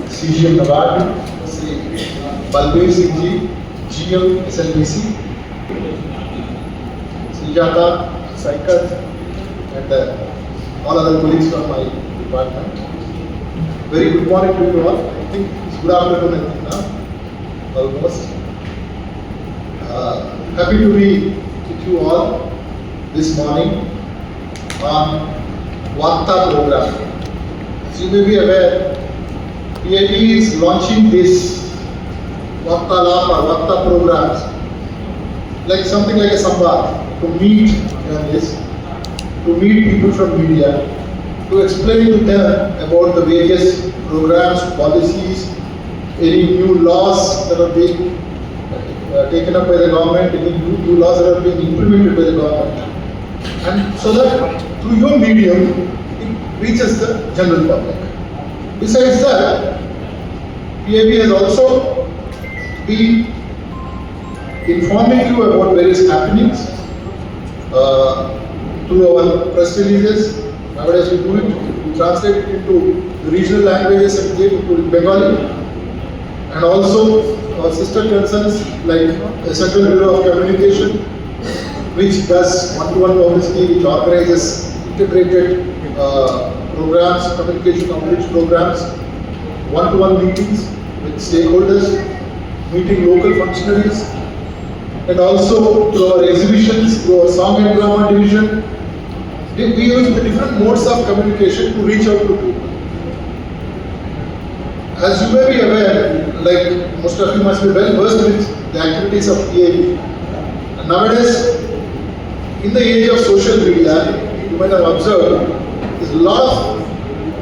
CGM Nawad, Sri Balbir Singh Ji, GM SLBC, Sujata, Saikat, and all other colleagues from my department. Very good morning to you all. I think it's good afternoon, I think now, almost. Happy to be with you all this morning on Varta program. As you may be aware, PIB is launching this Varta Lab or Varta programs, like something like a sambar, to meet journalists, to meet people from media, to explain to them about the various programs, policies, any new laws that are being taken up by the government, any new laws that are being implemented by the government, and so that through your medium it reaches the general public. Besides that, PIB has also been informing you about various happenings through our press releases. Nowadays we do it, we translate it into the regional languages and get into Bengali, and also our sister concerns like the Central Bureau of Communication, which does one-to-one publicity, which organizes integrated programs, communication outreach programs, one-to-one meetings with stakeholders, meeting local functionaries, and also through our exhibitions, through our song and drama division. We use the different modes of communication to reach out to people. As you may be aware, like most of you must be well versed with the activities of PIB. And nowadays, in the age of social media, you might have observed there's a lot of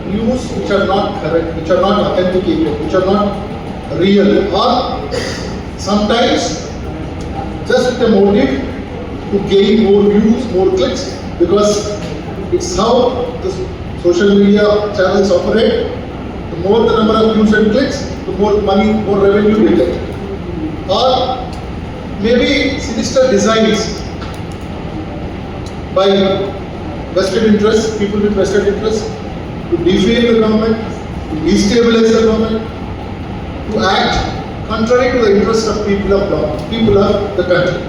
news which are not correct, which are not authenticated, which are not real, or sometimes just with a motive to gain more views, more clicks, because it's how the social media channels operate. The more the number of views and clicks, the more money, more revenue we get. Or maybe sinister designs by vested interests, people with vested interests, to defame the government, to destabilize the government, to act contrary to the interests of people of the country.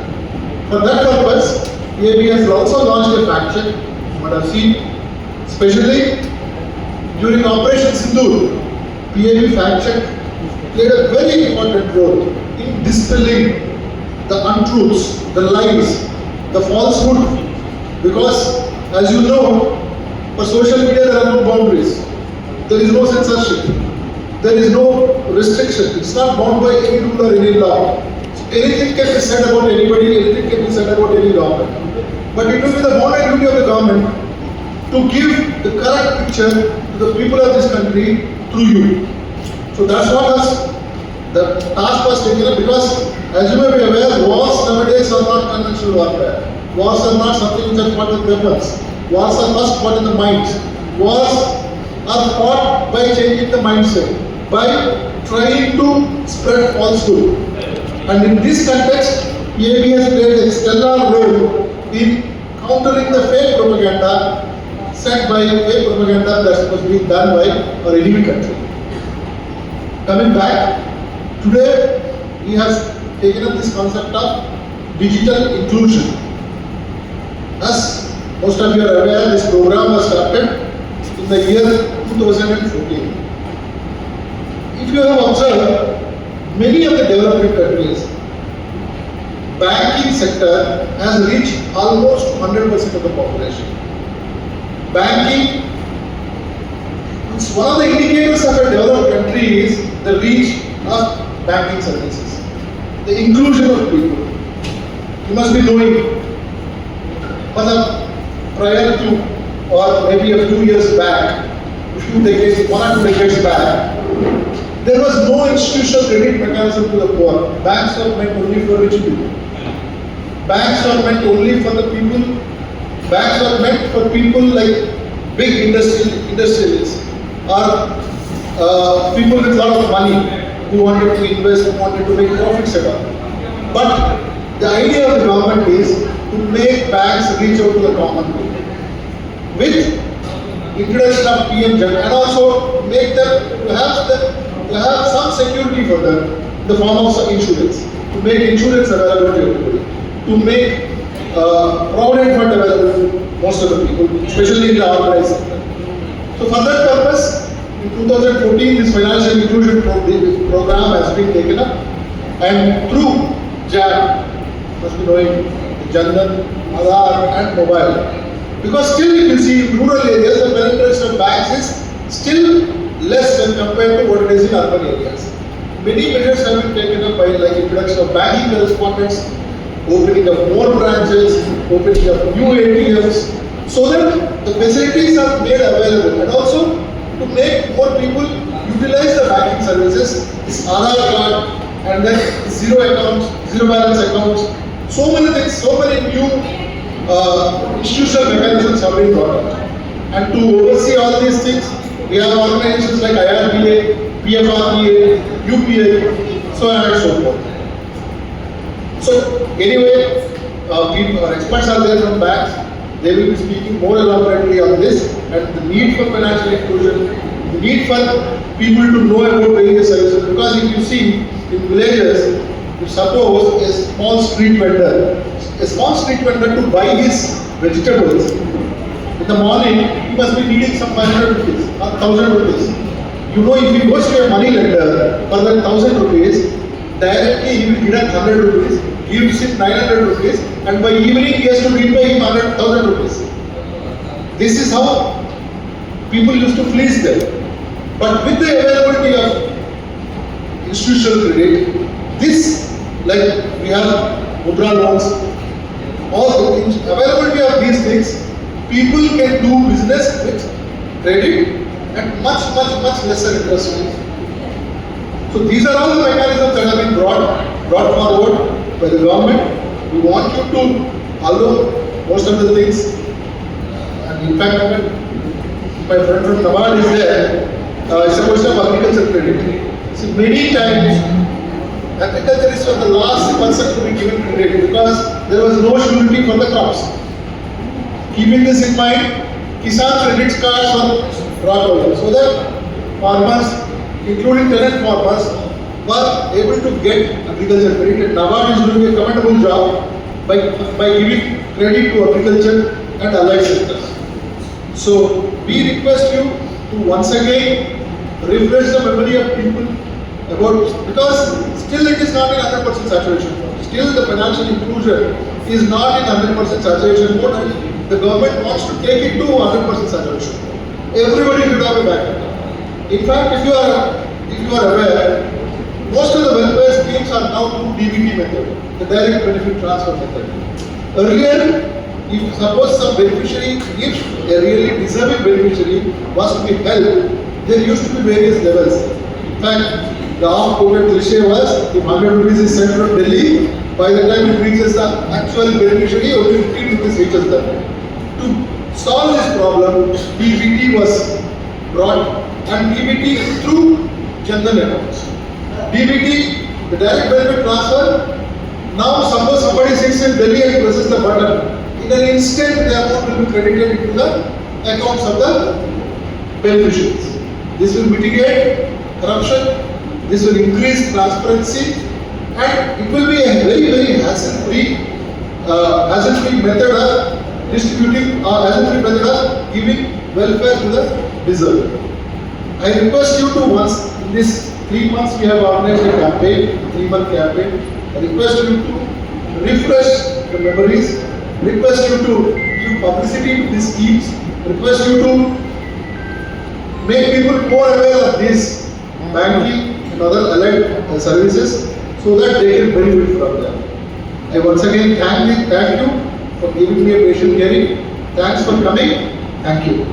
For that purpose, PIB has also launched a fact check. You might have seen, especially during Operation Sindoor, PIB fact check played a very important role in dispelling the untruths, the lies, the falsehood, because as you know, for social media there are no boundaries, there is no censorship, there is no restriction, it's not bound by any rule or any law. So anything can be said about anybody, anything can be said about any government. But it will be the moral duty of the government to give the correct picture to the people of this country through you. So that's what the task was taken up, because as you may be aware, wars nowadays are not conventional warfare. Wars are not something which are fought with weapons. Wars are first fought in the minds. Wars are fought by changing the mindset, by trying to spread falsehood. And in this context, PIB has played a stellar role in countering the fake propaganda set by fake propaganda that was being done by our enemy country. Coming back, today we have taken up this concept of digital inclusion. As most of you are aware, this program was started in the year 2014. If you have observed, many of the developing countries, banking sector has reached almost 100% of the population. Banking, it's one of the indicators of a developed country is the reach of banking services, the inclusion of people. You must be knowing, prior to, or maybe a few years back, a few decades, 1 or 2 decades back, there was no institutional credit mechanism to the poor. Banks were meant only for rich people. Banks are meant only for the people. Banks are meant for people like big industrialists or people with a lot of money who wanted to invest, who wanted to make profits at all. But the idea of the government is to make banks reach out to the common people with introduction of PM jone, and also make them to have some security for them in the form of some insurance, to make insurance available to everybody, to make provident fund available to most of the people, especially in the organized sector. So for that purpose, in 2014, this financial inclusion program has been taken up, and through JAM, must be knowing Jandan, Aadhaar and mobile. Because still if you see in rural areas, the penetration of banks is still less when compared to what it is in urban areas. Many measures have been taken up by like introduction of banking correspondents, opening of more branches, opening of new ATMs, so that the facilities are made available, and also to make more people utilize the banking services, this Aadhaar card, and then zero accounts, zero balance accounts, so many things, so many new institutional mechanisms have been brought up. And to oversee all these things, we have organizations like IRPA, PFRPA, UPI, so on and so forth. So anyway, our experts are there from banks. They will be speaking more elaborately on this and the need for financial inclusion, the need for people to know about various services. Because if you see in villages, if suppose a small street vendor to buy his vegetables in the morning, he must be needing some 500 rupees or 1000 rupees. You know, if he goes to a money lender for that 1000 rupees, directly he will deduct 100 rupees, gives him 900 rupees, and by evening he has to repay him 100,000 rupees. This is how people used to fleece them. But with the availability of institutional credit, this, like we have mudra loans, all the availability of these things, people can do business with credit at much lesser interest rates. So these are all the mechanisms that have been brought forward by the government. We want you to allow most of the things, and in fact, my friend from NABARD is there. It's a question of agriculture credit. So many times, agriculture is for the last person to be given credit because there was no surety for the crops. Keeping this in mind, Kisan credit cards were brought over so that farmers, including tenant farmers, were able to get agriculture credit. And NABARD is doing a commendable job by giving credit to agriculture and allied sectors. So we request you to once again refresh the memory of people about, because still it is not in 100% saturation mode. Still the financial inclusion is not in 100% saturation mode, and the government wants to take it to 100% saturation mode. Everybody should have a bank account. In fact, if you are aware, most of the welfare schemes are now through DBT method, the direct benefit transfer method. Earlier, if suppose some beneficiary, if a really deserving beneficiary was to be helped, there used to be various levels. In fact, the oft-quoted cliche was, if 100 rupees is sent from Delhi, by the time it reaches the actual beneficiary, only 50 rupees reaches them. To solve this problem, DBT was brought, and DBT through Jandan accounts. DBT, the direct benefit transfer. Now suppose somebody sits in Delhi and presses the button, in an instant the amount will be credited into the accounts of the beneficiaries. This will mitigate corruption, this will increase transparency, and it will be a very hassle-free method of distributing, or hassle-free method of giving welfare to the deserving. I request you to, once in this 3 months we have organized a campaign, 3-month campaign. I request you to refresh the memories, request you to give publicity to these schemes, request you to make people more aware of this banking and other allied services so that they can benefit from them. I once again thank you for giving me a patient hearing. Thanks for coming. Thank you.